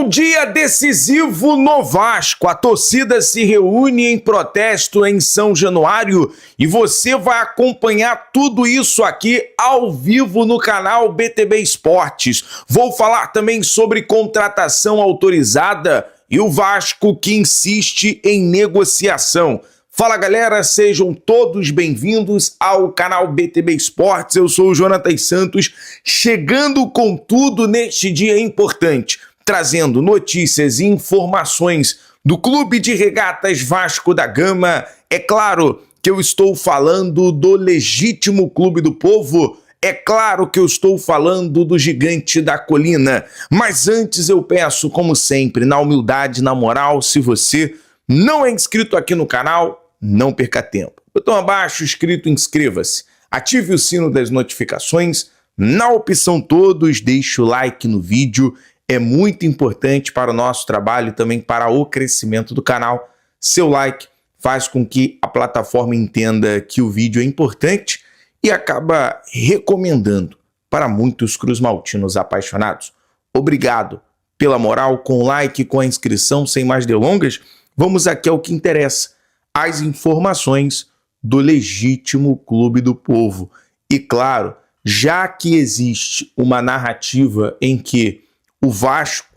Um dia decisivo no Vasco. A torcida se reúne em protesto em São Januário e você vai acompanhar tudo isso aqui ao vivo no canal BTB Esportes. Vou falar também sobre contratação autorizada e o Vasco que insiste em negociação. Fala galera, sejam todos bem-vindos ao canal BTB Esportes. Eu sou o Jonathan Santos, chegando com tudo neste dia importante, trazendo notícias e informações do Clube de Regatas Vasco da Gama. É claro que eu estou falando do legítimo Clube do Povo, é claro que eu estou falando do Gigante da Colina. Mas antes eu peço, como sempre, na humildade, na moral, se você não é inscrito aqui no canal, não perca tempo. Botão abaixo escrito inscreva-se, ative o sino das notificações, na opção todos, deixe o like no vídeo, é muito importante para o nosso trabalho e também para o crescimento do canal. Seu like faz com que a plataforma entenda que o vídeo é importante e acaba recomendando para muitos cruzmaltinos apaixonados. Obrigado pela moral, com o like, com a inscrição. Sem mais delongas, vamos aqui ao que interessa, as informações do legítimo Clube do Povo. E claro, já que existe uma narrativa em que o Vasco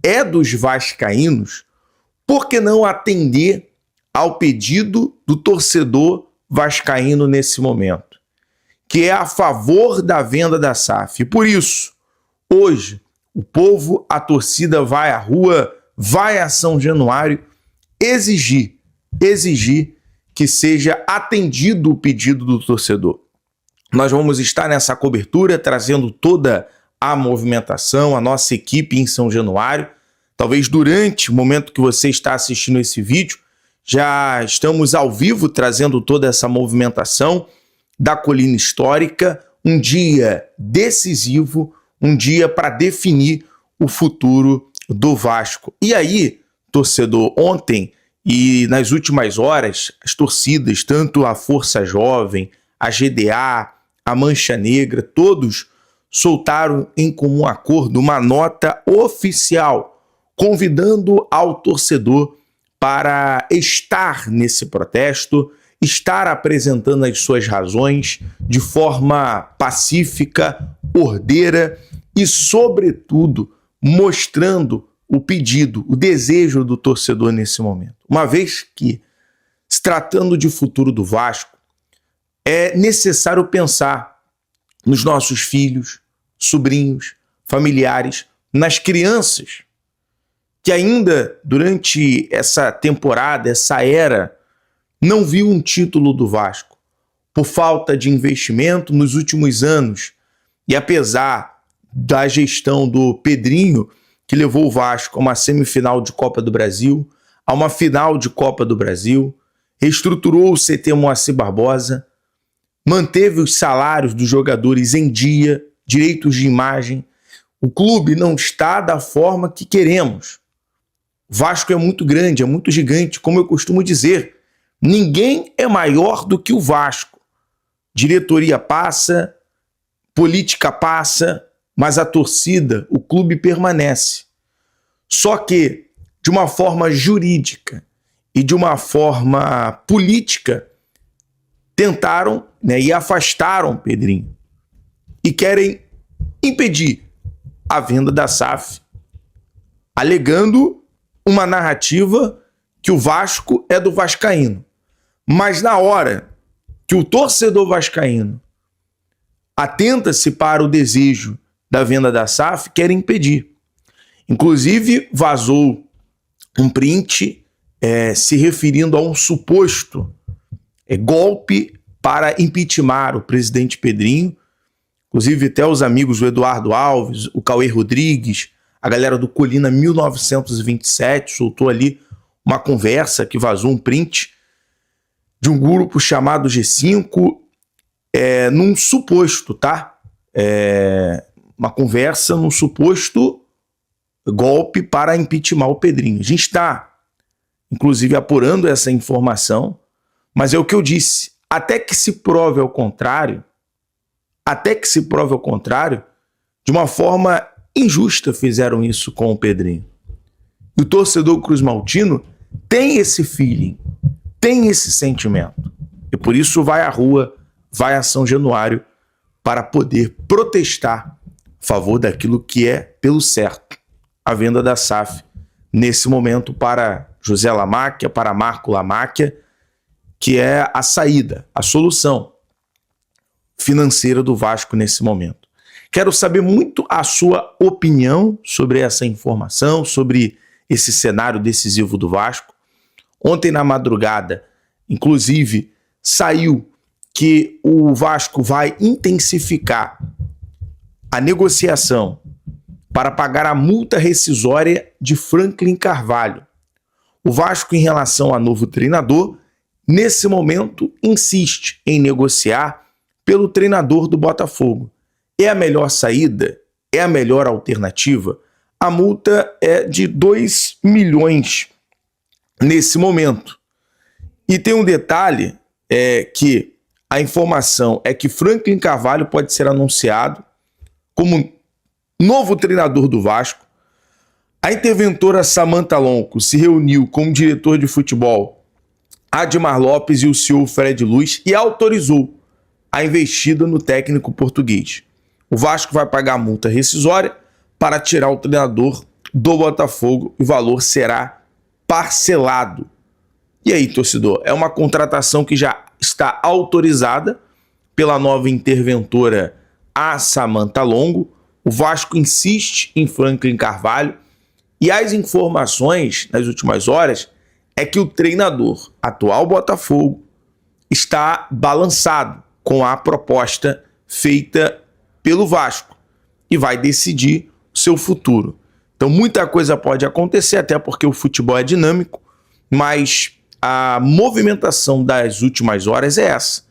é dos vascaínos, por que não atender ao pedido do torcedor vascaíno nesse momento, que é a favor da venda da SAF? Por isso, hoje, o povo, a torcida vai à rua, vai a São Januário exigir que seja atendido o pedido do torcedor. Nós vamos estar nessa cobertura, trazendo toda a movimentação, a nossa equipe em São Januário. Talvez durante o momento que você está assistindo esse vídeo, já estamos ao vivo trazendo toda essa movimentação da Colina Histórica, um dia decisivo, um dia para definir o futuro do Vasco. E aí, torcedor, ontem e nas últimas horas, as torcidas, tanto a Força Jovem, a GDA, a Mancha Negra, todos soltaram em comum acordo uma nota oficial convidando ao torcedor para estar nesse protesto, estar apresentando as suas razões de forma pacífica, ordeira e, sobretudo, mostrando o pedido, o desejo do torcedor nesse momento. Uma vez que, se tratando de futuro do Vasco, é necessário pensar nos nossos filhos, sobrinhos, familiares, nas crianças que ainda durante essa temporada, essa era, não viu um título do Vasco por falta de investimento nos últimos anos. E apesar da gestão do Pedrinho, que levou o Vasco a uma semifinal de Copa do Brasil, a uma final de Copa do Brasil, reestruturou o CT Moacir Barbosa, manteve os salários dos jogadores em dia, direitos de imagem. O clube não está da forma que queremos. O Vasco é muito grande, é muito gigante, como eu costumo dizer. Ninguém é maior do que o Vasco. Diretoria passa, política passa, mas a torcida, o clube permanece. Só que, de uma forma jurídica e de uma forma política, tentaram, e afastaram Pedrinho. E querem impedir a venda da SAF, alegando uma narrativa que o Vasco é do vascaíno. Mas na hora que o torcedor vascaíno atenta-se para o desejo da venda da SAF, querem impedir. Inclusive, vazou um print se referindo a um suposto golpe para impeachment o presidente Pedrinho. Inclusive, até os amigos do Eduardo Alves, o Cauê Rodrigues, a galera do Colina 1927, soltou ali uma conversa que vazou um print de um grupo chamado G5, num suposto, tá? Uma conversa num suposto golpe para impeachment o Pedrinho. A gente está, inclusive, apurando essa informação, mas é o que eu disse, até que se prove ao contrário, de uma forma injusta fizeram isso com o Pedrinho. E o torcedor cruzmaltino tem esse feeling, tem esse sentimento. E por isso vai à rua, vai a São Januário para poder protestar a favor daquilo que é pelo certo. A venda da SAF nesse momento para José Lamáquia, para Marco Lamáquia, que é a saída, a solução financeira do Vasco nesse momento. Quero saber muito a sua opinião sobre essa informação, sobre esse cenário decisivo do Vasco. Ontem na madrugada, inclusive, saiu que o Vasco vai intensificar a negociação para pagar a multa rescisória de Franklin Carvalho. O Vasco, em relação a novo treinador, nesse momento insiste em negociar pelo treinador do Botafogo. É a melhor saída? É a melhor alternativa? A multa é de 2 milhões nesse momento. E tem um detalhe, que a informação é que Franklin Carvalho pode ser anunciado como novo treinador do Vasco. A interventora Samantha Lonco se reuniu com o diretor de futebol Admar Lopes e o CEO Fred Luz e autorizou a investida no técnico português. O Vasco vai pagar a multa rescisória para tirar o treinador do Botafogo e o valor será parcelado. E aí, torcedor, é uma contratação que já está autorizada pela nova interventora, a Samantha Longo. O Vasco insiste em Franklin Carvalho e as informações nas últimas horas é que o treinador atual Botafogo está balançado com a proposta feita pelo Vasco e vai decidir o seu futuro. Então muita coisa pode acontecer, até porque o futebol é dinâmico, mas a movimentação das últimas horas é essa.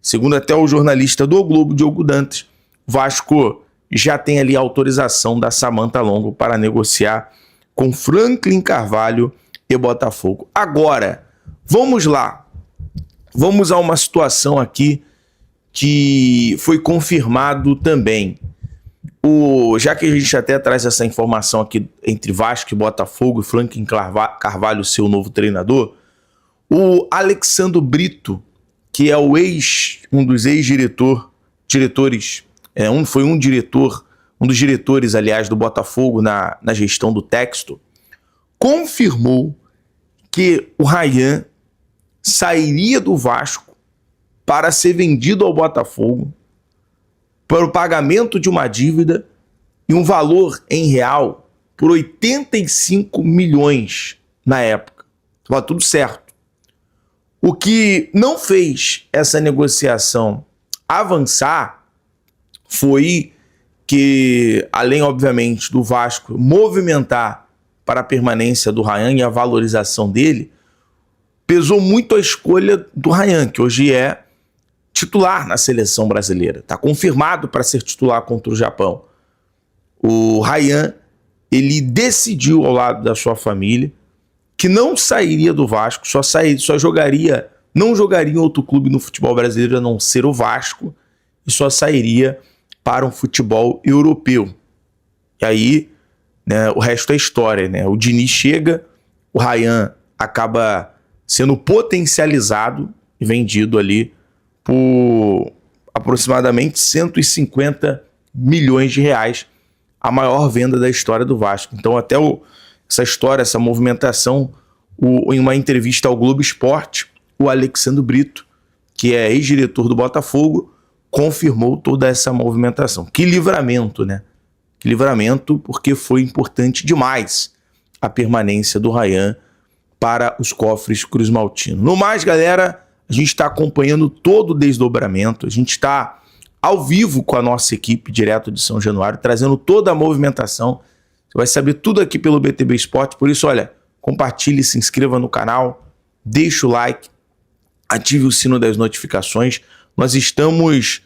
Segundo até o jornalista do O Globo, Diogo Dantas, o Vasco já tem ali a autorização da Samantha Longo para negociar com Franklin Carvalho e Botafogo. Agora, vamos lá. Vamos a uma situação aqui que foi confirmado também. Já que a gente até traz essa informação aqui entre Vasco e Botafogo e Franklin Carvalho, seu novo treinador, o Alexandro Brito, que é um dos ex-diretores, foi um dos diretores, aliás, do Botafogo na gestão do Textor, confirmou que o Ryan sairia do Vasco para ser vendido ao Botafogo para o pagamento de uma dívida e um valor em real por 85 milhões na época. Estava tudo certo. O que não fez essa negociação avançar foi que, além, obviamente, do Vasco movimentar para a permanência do Ryan e a valorização dele, pesou muito a escolha do Ryan, que hoje é titular na seleção brasileira. Está confirmado para ser titular contra o Japão. O Ryan, ele decidiu ao lado da sua família que não sairia do Vasco, não jogaria em outro clube no futebol brasileiro a não ser o Vasco, e só sairia para um futebol europeu. E aí, né, o resto é história, né? O Diniz chega, o Ryan acaba sendo potencializado e vendido ali por aproximadamente 150 milhões de reais, a maior venda da história do Vasco. Então até essa história, essa movimentação, em uma entrevista ao Globo Esporte, o Alexandro Brito, que é ex-diretor do Botafogo, confirmou toda essa movimentação. Que livramento, né? Que livramento, porque foi importante demais a permanência do Ryan para os cofres cruzmaltinos. No mais, galera, a gente está acompanhando todo o desdobramento, a gente está ao vivo com a nossa equipe direto de São Januário, trazendo toda a movimentação. Você vai saber tudo aqui pelo BTB Esporte, por isso, olha, compartilhe, se inscreva no canal, deixe o like, ative o sino das notificações. Nós estamos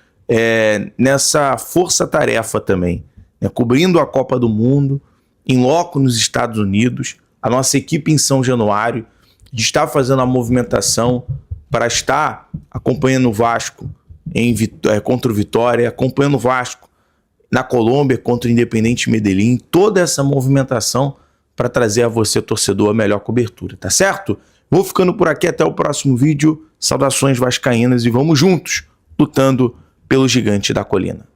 nessa força-tarefa também, né, cobrindo a Copa do Mundo, em loco nos Estados Unidos, a nossa equipe em São Januário, a gente está fazendo a movimentação para estar acompanhando o Vasco contra o Vitória, acompanhando o Vasco na Colômbia contra o Independiente Medellín, toda essa movimentação para trazer a você, torcedor, a melhor cobertura, tá certo? Vou ficando por aqui, até o próximo vídeo. Saudações vascaínas e vamos juntos, lutando pelo Gigante da Colina.